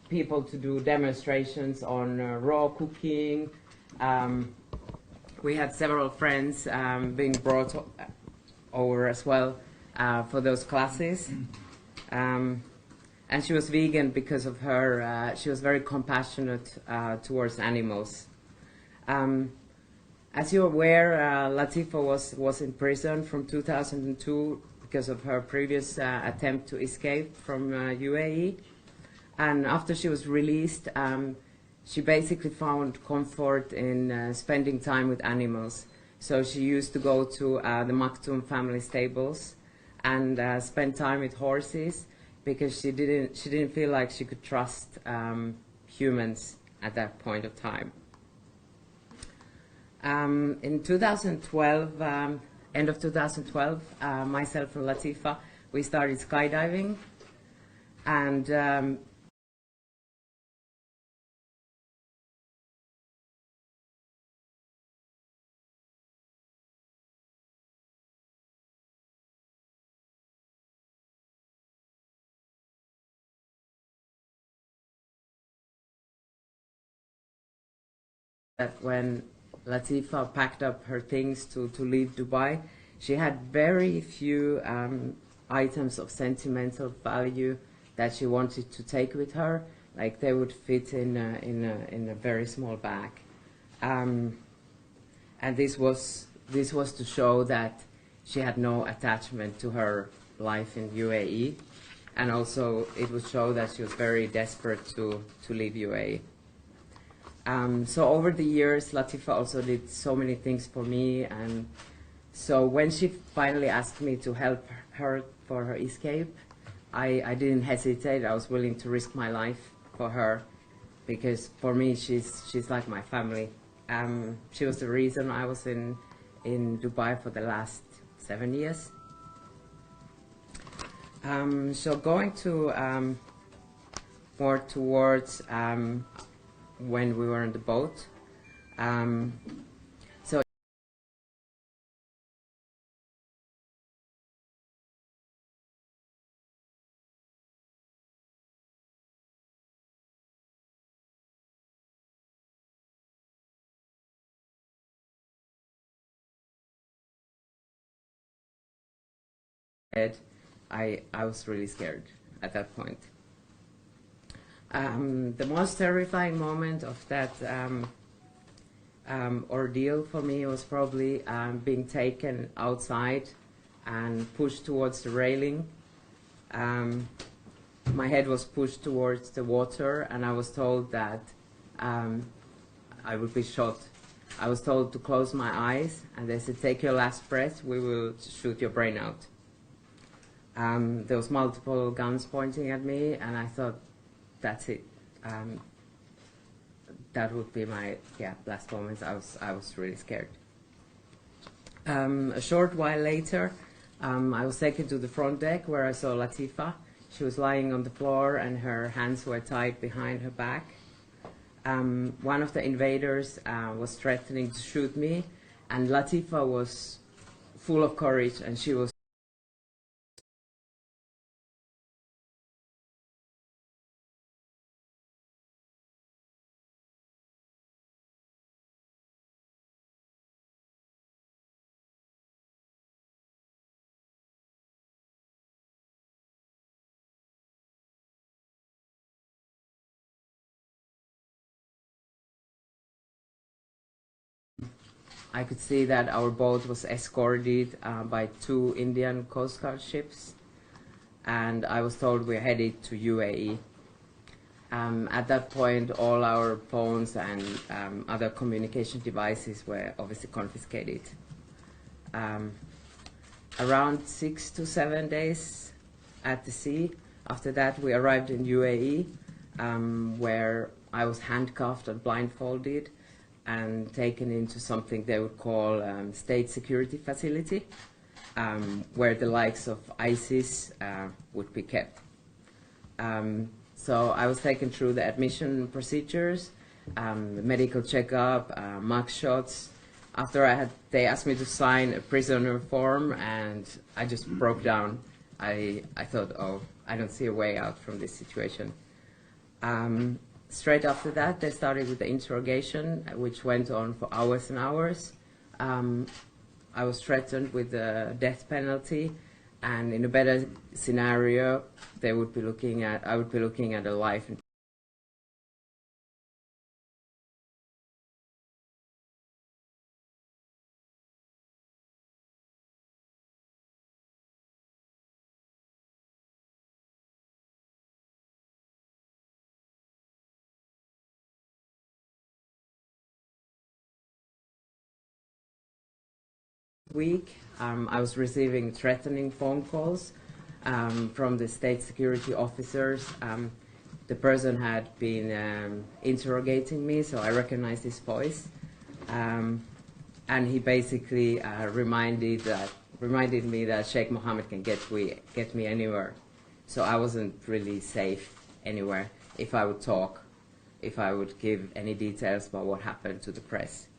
people to do demonstrations on raw cooking. We had several friends being brought over as well for those classes. And she was vegan because of her, she was very compassionate towards animals. As you're aware, Latifa was in prison from 2002 because of her previous attempt to escape from UAE. And after she was released, she basically found comfort in spending time with animals. So she used to go to the Maktoum family stables and spend time with horses because she didn't feel like she could trust humans at that point of time. In 2012, end of 2012, myself and Latifa, we started skydiving, and that when Latifa packed up her things to leave Dubai, she had very few items of sentimental value that she wanted to take with her. Like they would fit in a very small bag, and this was to show that she had no attachment to her life in UAE, and also it would show that she was very desperate to leave UAE. So over the years, Latifa also did so many things for me, and so when she finally asked me to help her for her escape, I didn't hesitate. I was willing to risk my life for her, because for me she's like my family. She was the reason I was in Dubai for the last 7 years. So going to more towards when we were on the boat. So I was really scared at that point. The most terrifying moment of that ordeal for me was probably being taken outside and pushed towards the railing. My head was pushed towards the water, and I was told that I would be shot. I was told to close my eyes, and they said, "Take your last breath, we will shoot your brain out." There was multiple guns pointing at me, and I thought, that's it. That would be my last moments. I was really scared. A short while later, I was taken to the front deck where I saw Latifa. She was lying on the floor and her hands were tied behind her back. One of the invaders was threatening to shoot me, and Latifa was full of courage, and she was I could see that our boat was escorted by 2 Indian Coast Guard ships, and I was told we're headed to UAE. At that point, all our phones and other communication devices were obviously confiscated. Around 6 to 7 days at the sea, after that we arrived in UAE, where I was handcuffed and blindfolded and taken into something they would call state security facility, where the likes of ISIS would be kept. So I was taken through the admission procedures, medical checkup, mug shots. After they asked me to sign a prisoner form, and I just broke down. I thought, oh, I don't see a way out from this situation. Straight after that, they started with the interrogation, which went on for hours and hours. I was threatened with the death penalty, and in a better scenario, I would be looking at a life. Week, I was receiving threatening phone calls from the state security officers. The person had been interrogating me, so I recognized his voice, and he basically reminded me that Sheikh Mohammed can get me anywhere. So I wasn't really safe anywhere if I would talk, if I would give any details about what happened to the press.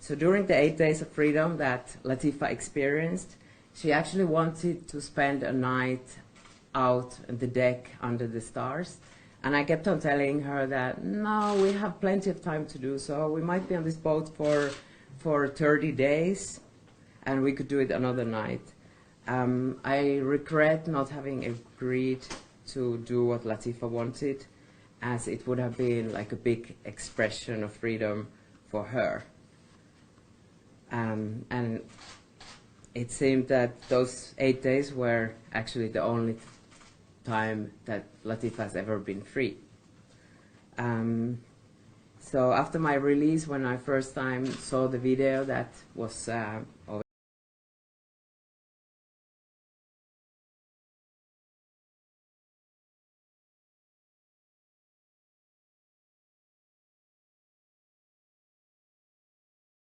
So during the 8 days of freedom that Latifa experienced, she actually wanted to spend a night out on the deck under the stars. And I kept on telling her that, no, we have plenty of time to do so. We might be on this boat for 30 days, and we could do it another night. I regret not having agreed to do what Latifa wanted, as it would have been like a big expression of freedom for her. And it seemed that those 8 days were actually the only time that Latifa has ever been free. So after my release, when I first time saw the video that was